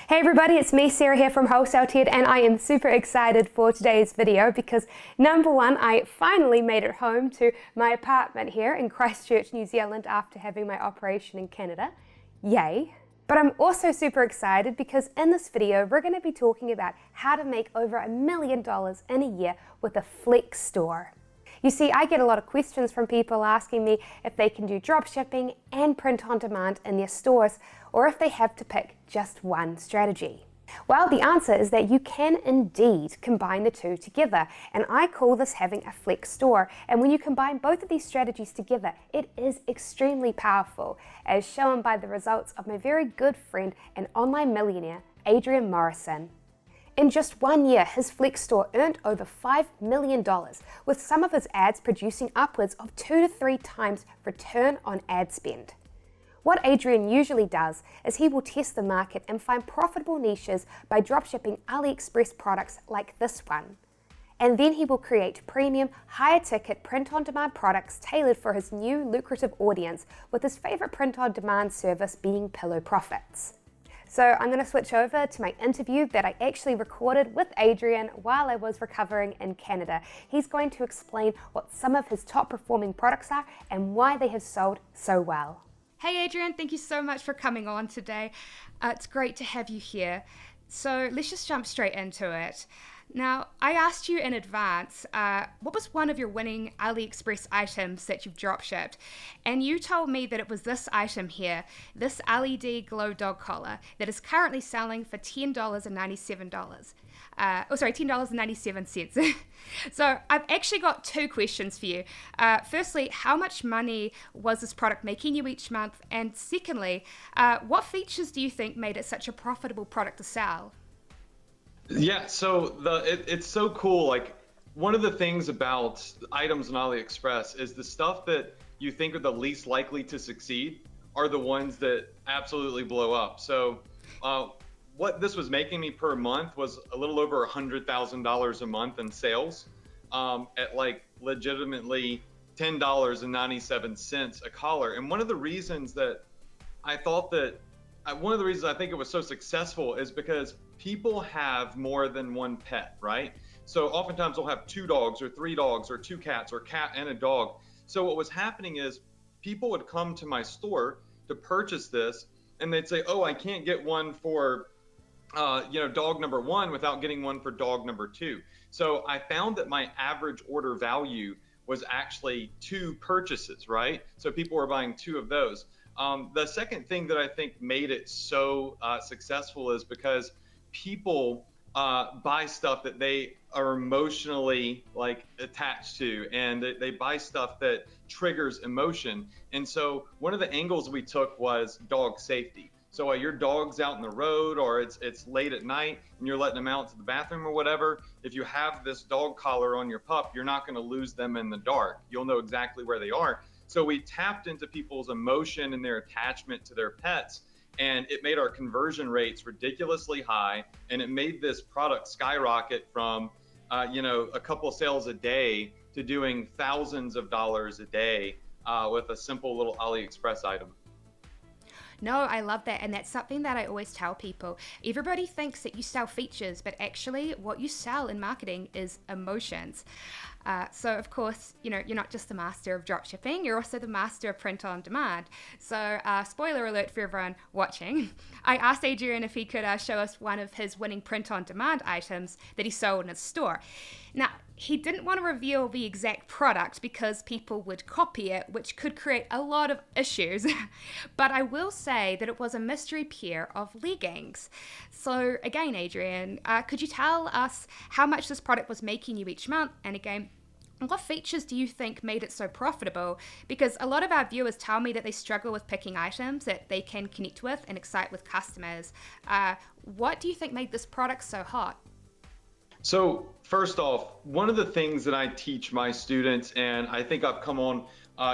Hey everybody, it's me, Sarah here from Wholesale Ted, and I am super excited for today's video because number one, I finally made it home to my apartment here in Christchurch, New Zealand after having my operation in Canada. Yay! But I'm also super excited because in this video, we're going to be talking about how to make over $1 million in a year with a Flex store. You see, I get a lot of questions from people asking me if they can do dropshipping and print on demand in their stores, or if they have to pick just one strategy. Well, the answer is that you can indeed combine the two together, and I call this having a Flex store. And when you combine both of these strategies together, it is extremely powerful, as shown by the results of my very good friend and online millionaire, Adrian Morrison. In just 1 year, his Flex store earned over $5 million, with some of his ads producing upwards of 2 to 3 times return on ad spend. What Adrian usually does is he will test the market and find profitable niches by dropshipping AliExpress products like this one. And then he will create premium, higher ticket print-on-demand products tailored for his new lucrative audience, with his favorite print-on-demand service being Pillow Profits. So I'm going to switch over to my interview that I actually recorded with Adrian while I was recovering in Canada. He's going to explain what some of his top performing products are and why they have sold so well. Hey Adrian, thank you so much for coming on today. It's great to have you here. So let's just jump straight into it. Now, I asked you in advance, what was one of your winning AliExpress items that you've dropshipped? And you told me that it was this item here, this LED glow dog collar that is currently selling for $10.97. $10.97. So I've actually got two questions for you. Firstly, how much money was this product making you each month? And secondly, what features do you think made it such a profitable product to sell? Yeah, so it's so cool. Like, one of the things about items on AliExpress is the stuff that you think are the least likely to succeed are the ones that absolutely blow up. So what this was making me per month was a little over $100,000 a month in sales at like legitimately $10.97 a collar. And one of the reasons I think it was so successful is because people have more than one pet, right? So oftentimes they'll have 2 dogs or 3 dogs or 2 cats or a cat and a dog. So what was happening is people would come to my store to purchase this and they'd say, oh, I can't get one for dog number 1 without getting one for dog number 2. So I found that my average order value was actually 2 purchases, right? So people were buying 2 of those. The second thing that I think made it so successful is because people buy stuff that they are emotionally attached to, and they buy stuff that triggers emotion. And so one of the angles we took was dog safety. So while your dog's out in the road or it's late at night and you're letting them out to the bathroom or whatever, if you have this dog collar on your pup, you're not going to lose them in the dark. You'll know exactly where they are. So we tapped into people's emotion and their attachment to their pets, and it made our conversion rates ridiculously high, and it made this product skyrocket from a couple of sales a day to doing thousands of dollars a day with a simple little AliExpress item. No, I love that. And that's something that I always tell people. Everybody thinks that you sell features, but actually what you sell in marketing is emotions. So of course, you're not just the master of dropshipping, you're also the master of print on demand. So spoiler alert for everyone watching. I asked Adrian if he could show us one of his winning print on demand items that he sold in his store. Now, he didn't want to reveal the exact product because people would copy it, which could create a lot of issues. But I will say that it was a mystery pair of leggings. So again, Adrian, could you tell us how much this product was making you each month? And again, what features do you think made it so profitable? Because a lot of our viewers tell me that they struggle with picking items that they can connect with and excite with customers. What do you think made this product so hot? So first off, one of the things that I teach my students, and I think I've come on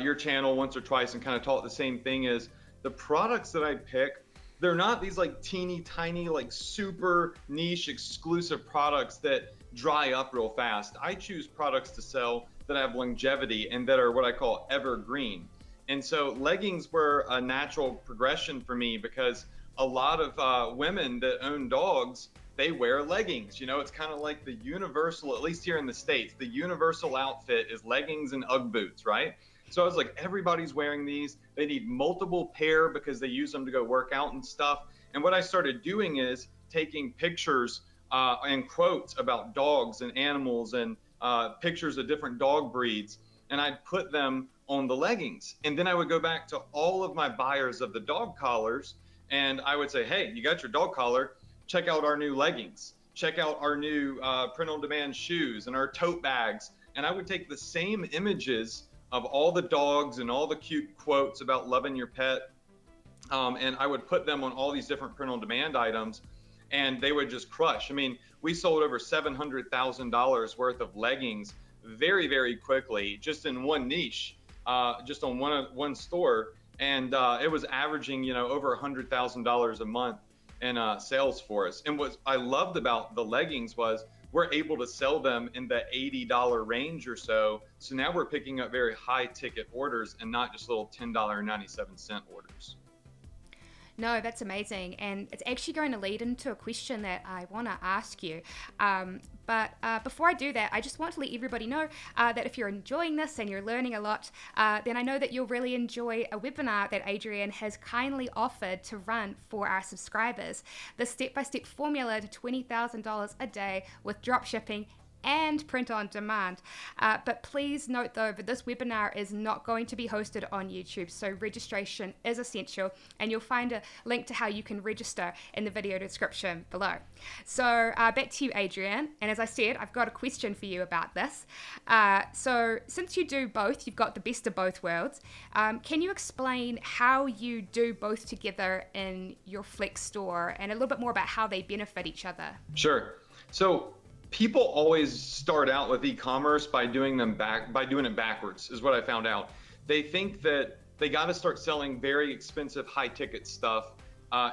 your channel once or twice and kind of taught the same thing, is the products that I pick, they're not these teeny tiny, super niche exclusive products that dry up real fast. I choose products to sell that have longevity and that are what I call evergreen. And so leggings were a natural progression for me because a lot of women that own dogs, they wear leggings. It's kind of like the universal, at least here in the States, the universal outfit is leggings and Ugg boots, right? So I was like, everybody's wearing these. They need multiple pair because they use them to go work out and stuff. And what I started doing is taking pictures and quotes about dogs and animals and pictures of different dog breeds, and I'd put them on the leggings. And then I would go back to all of my buyers of the dog collars, and I would say, hey, you got your dog collar, check out our new leggings, check out our new print-on-demand shoes and our tote bags. And I would take the same images of all the dogs and all the cute quotes about loving your pet, and I would put them on all these different print-on-demand items, and they would just crush. I mean, we sold over $700,000 worth of leggings very, very quickly, just in one niche, just on one store, and it was averaging, over $100,000 a month in sales for us. And what I loved about the leggings was we're able to sell them in the $80 range or so. So now we're picking up very high ticket orders and not just little $10.97 orders. No, that's amazing. And it's actually going to lead into a question that I want to ask you. But before I do that, I just want to let everybody know that if you're enjoying this and you're learning a lot, then I know that you'll really enjoy a webinar that Adrian has kindly offered to run for our subscribers. The step-by-step formula to $20,000 a day with dropshipping and print on demand. But please note though that this webinar is not going to be hosted on YouTube, so registration is essential, and you'll find a link to how you can register in the video description below. So back to you, Adrian, and as I said, I've got a question for you about this. So since you do both, you've got the best of both worlds, can you explain how you do both together in your Flex store and a little bit more about how they benefit each other? Sure. So people always start out with e-commerce by doing it backwards, is what I found out. They think that they got to start selling very expensive, high-ticket stuff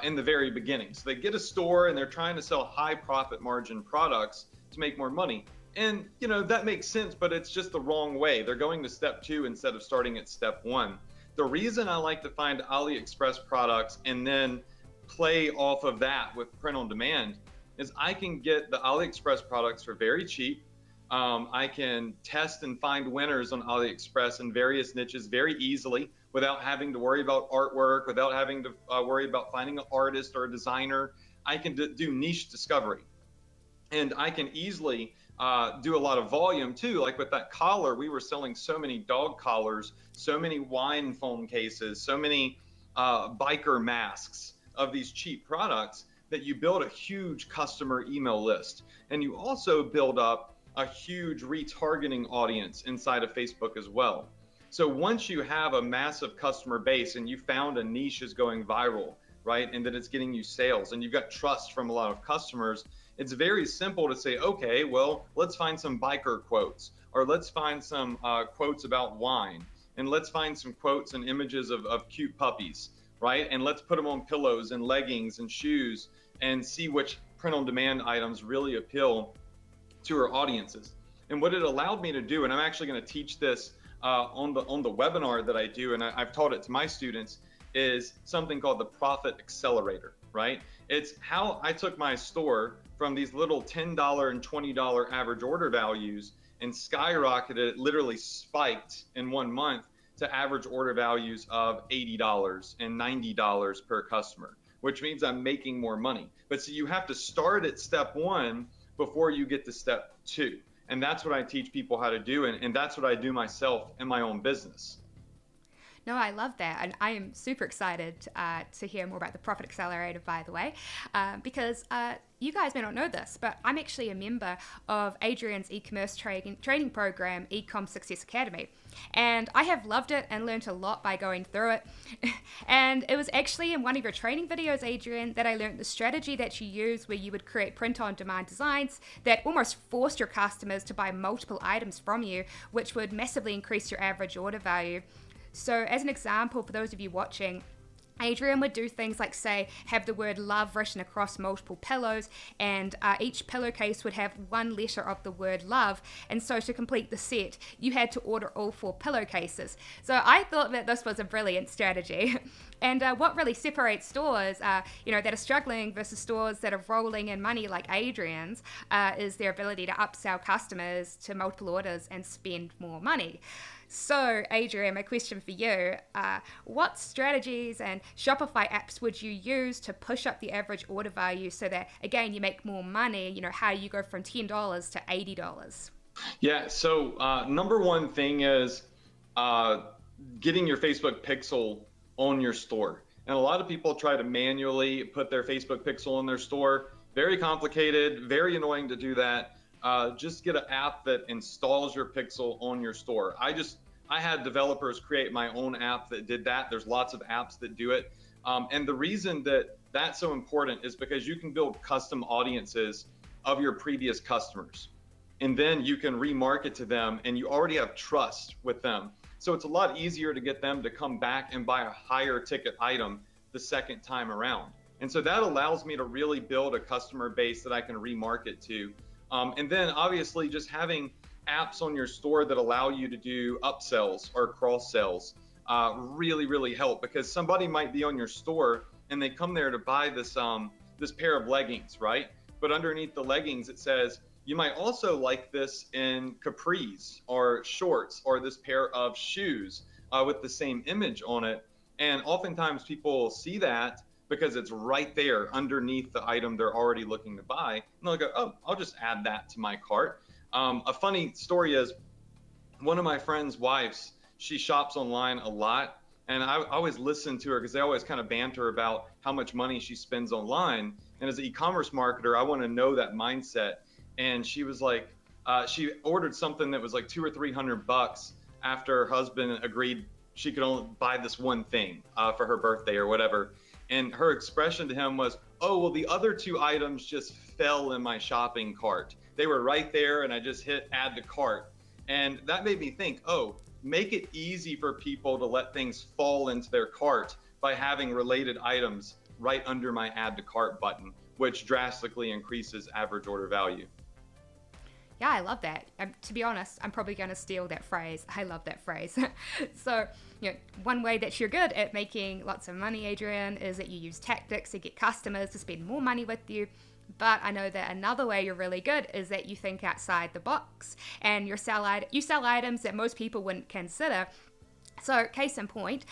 in the very beginning. So they get a store and they're trying to sell high profit margin products to make more money. And that makes sense, but it's just the wrong way. They're going to step 2 instead of starting at step 1. The reason I like to find AliExpress products and then play off of that with print on demand is I can get the AliExpress products for very cheap. I can test and find winners on AliExpress in various niches very easily without having to worry about artwork, without having to worry about finding an artist or a designer. I can do niche discovery. And I can easily do a lot of volume too. Like with that collar, we were selling so many dog collars, so many wine phone cases, so many biker masks of these cheap products, that you build a huge customer email list. And you also build up a huge retargeting audience inside of Facebook as well. So once you have a massive customer base and you found a niche is going viral, right, and that it's getting you sales and you've got trust from a lot of customers, it's very simple to say, okay, well, let's find some biker quotes, or let's find some quotes about wine, and let's find some quotes and images of cute puppies, right? And let's put them on pillows and leggings and shoes and see which print-on-demand items really appeal to our audiences. And what it allowed me to do, and I'm actually going to teach this on the webinar that I do, and I've taught it to my students, is something called the Profit Accelerator, right? It's how I took my store from these little $10 and $20 average order values and skyrocketed it, literally spiked in 1 month to average order values of $80 and $90 per customer, which means I'm making more money. But so you have to start at step 1 before you get to step 2. And that's what I teach people how to do. And that's what I do myself in my own business. No, I love that. And I am super excited to hear more about the Profit Accelerator, by the way, because you guys may not know this, but I'm actually a member of Adrian's e-commerce training program, Ecom Success Academy. And I have loved it and learned a lot by going through it. And it was actually in one of your training videos, Adrian, that I learned the strategy that you use where you would create print-on-demand designs that almost forced your customers to buy multiple items from you, which would massively increase your average order value. So as an example, for those of you watching, Adrian would do things like, say, have the word love written across multiple pillows, and each pillowcase would have one letter of the word love. And so to complete the set, you had to order all 4 pillowcases. So I thought that this was a brilliant strategy. And what really separates stores, that are struggling versus stores that are rolling in money like Adrian's, is their ability to upsell customers to multiple orders and spend more money. So, Adrian, my question for you, what strategies and Shopify apps would you use to push up the average order value so that, again, you make more money? How do you go from $10 to $80? Yeah, so number one thing is getting your Facebook pixel on your store. And a lot of people try to manually put their Facebook pixel in their store. Very complicated, very annoying to do that. Just get an app that installs your pixel on your store. I had developers create my own app that did that. There's lots of apps that do it. And the reason that that's so important is because you can build custom audiences of your previous customers. And then you can remarket to them and you already have trust with them. So it's a lot easier to get them to come back and buy a higher ticket item the second time around. And so that allows me to really build a customer base that I can remarket to. And then obviously just having apps on your store that allow you to do upsells or cross sells really help, because somebody might be on your store and they come there to buy this pair of leggings, right? But underneath the leggings, it says, you might also like this in capris or shorts or this pair of shoes with the same image on it. And oftentimes people see that because it's right there underneath the item they're already looking to buy. And they'll go, oh, I'll just add that to my cart. A funny story is one of my friend's wives, she shops online a lot. And I always listen to her because they always kind of banter about how much money she spends online. And as an e-commerce marketer, I want to know that mindset. And she was like, she ordered something that was like $200 or $300 after her husband agreed she could only buy this one thing for her birthday or whatever. And her expression to him was, oh, well, the other 2 items just fell in my shopping cart. They were right there and I just hit add to cart. And that made me think, oh, make it easy for people to let things fall into their cart by having related items right under my add to cart button, which drastically increases average order value. Yeah, I love that. To be honest, I'm probably going to steal that phrase. I love that phrase. So, one way that you're good at making lots of money, Adrian, is that you use tactics to get customers to spend more money with you. But I know that another way you're really good is that you think outside the box and you sell items that most people wouldn't consider. So, case in point,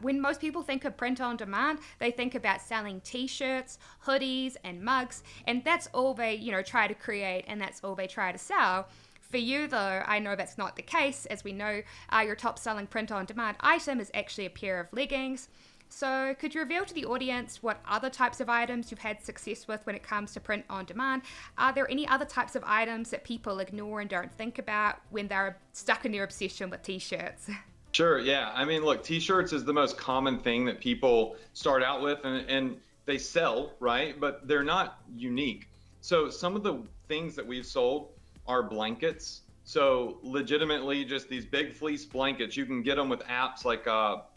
when most people think of print on demand, they think about selling t-shirts, hoodies, and mugs, and that's all they, try to create, and that's all they try to sell. For you, though, I know that's not the case. As we know, your top selling print on demand item is actually a pair of leggings. So could you reveal to the audience what other types of items you've had success with when it comes to print on demand? Are there any other types of items that people ignore and don't think about when they're stuck in their obsession with t-shirts? Sure, yeah. I mean, look, t-shirts is the most common thing that people start out with and they sell, right? But they're not unique. So some of the things that we've sold are blankets. So legitimately just these big fleece blankets. You can get them with apps like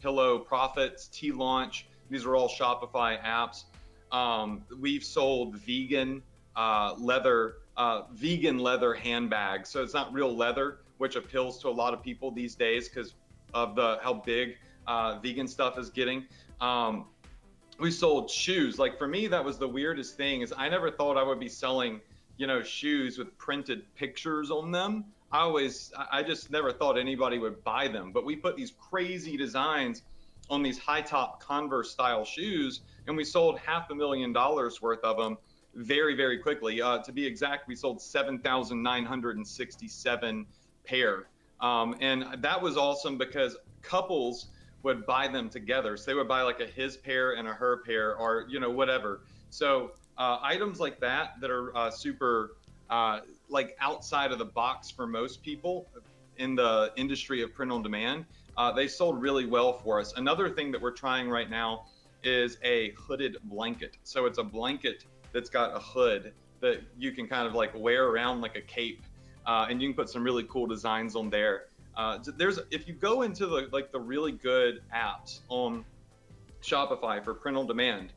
Pillow Profits, T-Launch. These are all Shopify apps. We've sold vegan leather handbags. So it's not real leather, which appeals to a lot of people these days because of how big vegan stuff is getting. We sold shoes. Like for me, that was the weirdest thing is I never thought I would be selling, shoes with printed pictures on them. I just never thought anybody would buy them, but we put these crazy designs on these high top Converse style shoes and we sold $500,000 worth of them very, very quickly. To be exact, we sold 7,967 pair. And that was awesome because couples would buy them together. So they would buy like a his pair and a her pair or, whatever. So items like that are super like outside of the box for most people in the industry of print on demand, they sold really well for us. Another thing that we're trying right now is a hooded blanket. So it's a blanket that's got a hood that you can kind of like wear around like a cape. And you can put some really cool designs on there. If you go into the really good apps on Shopify for print on demand.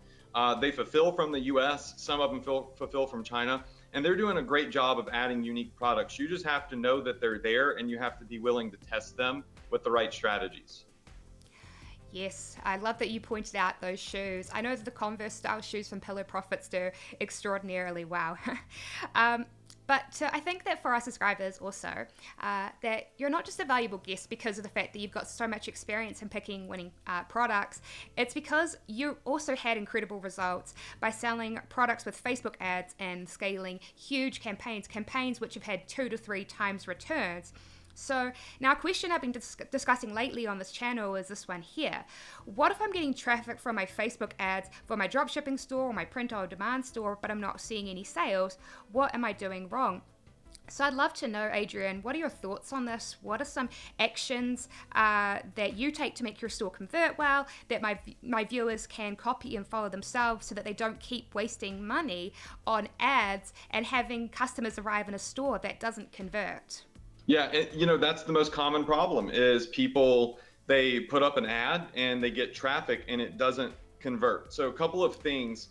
They fulfill from the US, some of them fulfill from China, and they're doing a great job of adding unique products. You just have to know that they're there, and you have to be willing to test them with the right strategies. Yes, I love that you pointed out those shoes. I know that the Converse style shoes from Pillow Profits do extraordinarily well. But I think that for our subscribers also, that you're not just a valuable guest because of the fact that you've got so much experience in picking winning products. It's because you also had incredible results by selling products with Facebook ads and scaling huge campaigns which have had 2 to 3 times returns. So now a question I've been discussing lately on this channel is this one here. What if I'm getting traffic from my Facebook ads for my dropshipping store or my print on demand store, but I'm not seeing any sales? What am I doing wrong? So I'd love to know, Adrian, what are your thoughts on this? What are some actions that you take to make your store convert well, that my viewers can copy and follow themselves so that they don't keep wasting money on ads and having customers arrive in a store that doesn't convert? Yeah, that's the most common problem is people, they put up an ad and they get traffic and it doesn't convert. So a couple of things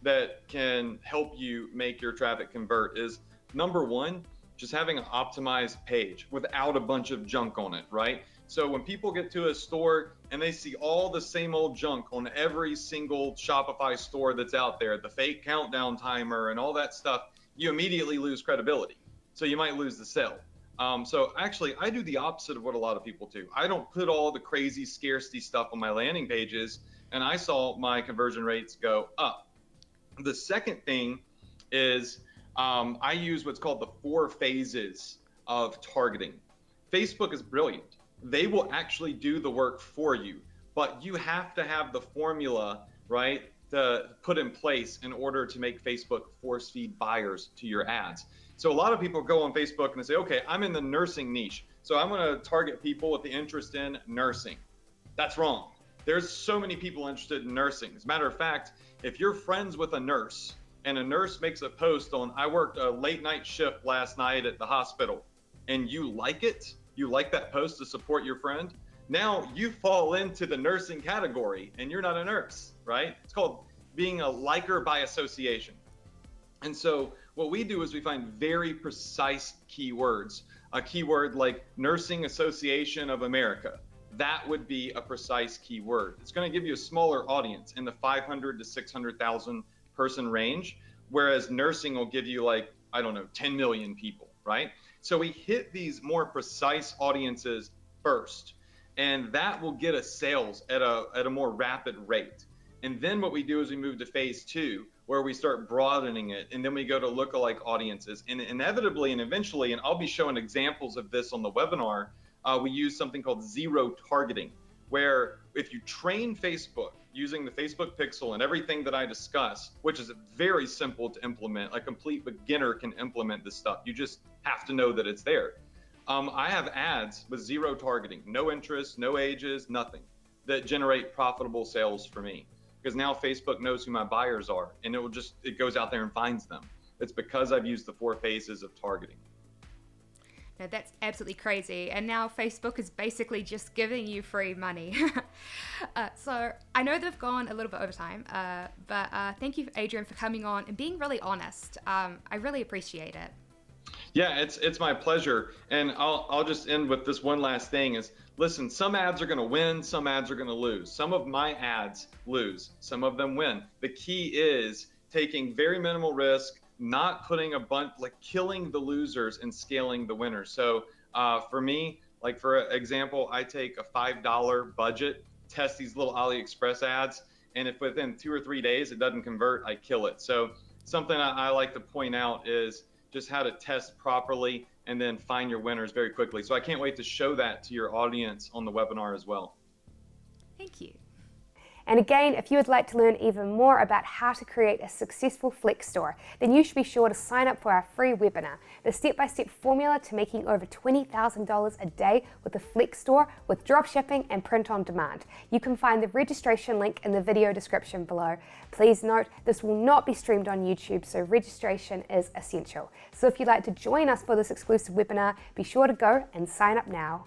that can help you make your traffic convert is, number one, just having an optimized page without a bunch of junk on it, right? So when people get to a store and they see all the same old junk on every single Shopify store that's out there, the fake countdown timer and all that stuff, you immediately lose credibility. So you might lose the sale. So actually, I do the opposite of what a lot of people do. I don't put all the crazy scarcity stuff on my landing pages, and I saw my conversion rates go up. The second thing is I use what's called the 4 phases of targeting. Facebook is brilliant. They will actually do the work for you, but you have to have the formula, right, to put in place in order to make Facebook force feed buyers to your ads. So a lot of people go on Facebook and they say, okay, I'm in the nursing niche, so I'm going to target people with the interest in nursing. That's wrong. There's so many people interested in nursing. As a matter of fact, if you're friends with a nurse and a nurse makes a post on, I worked a late night shift last night at the hospital, and you like it, you like that post to support your friend, now you fall into the nursing category and you're not a nurse, right? It's called being a liker by association. And so what we do is we find very precise keywords. A keyword like Nursing Association of America, that would be a precise keyword. It's going to give you a smaller audience in the 500 to 600,000 person range, whereas nursing will give you 10 million people, right? So we hit these more precise audiences first, and that will get us sales at a more rapid rate. And then what we do is we move to phase 2, where we start broadening it, and then we go to lookalike audiences. And inevitably and eventually, and I'll be showing examples of this on the webinar, we use something called zero targeting, where if you train Facebook using the Facebook Pixel and everything that I discussed, which is very simple to implement, a complete beginner can implement this stuff. You just have to know that it's there. I have ads with zero targeting, no interest, no ages, nothing, that generate profitable sales for me. Because now Facebook knows who my buyers are, and it goes out there and finds them. It's because I've used the 4 phases of targeting. Now that's absolutely crazy. And now Facebook is basically just giving you free money. So I know they've gone a little bit over time, but thank you, Adrian, for coming on and being really honest. I really appreciate it. Yeah, it's my pleasure. And I'll just end with this one last thing is, listen, some ads are going to win, some ads are going to lose. Some of my ads lose, some of them win. The key is taking very minimal risk, not putting a bunch, killing the losers and scaling the winners. So for me, for example, I take a $5 budget, test these little AliExpress ads, and if within 2 or 3 days it doesn't convert, I kill it. So something I like to point out is just how to test properly and then find your winners very quickly. So I can't wait to show that to your audience on the webinar as well. Thank you. And again, if you would like to learn even more about how to create a successful Flex store, then you should be sure to sign up for our free webinar, the step-by-step formula to making over $20,000 a day with a Flex store with dropshipping and print on demand. You can find the registration link in the video description below. Please note, this will not be streamed on YouTube, so registration is essential. So if you'd like to join us for this exclusive webinar, be sure to go and sign up now.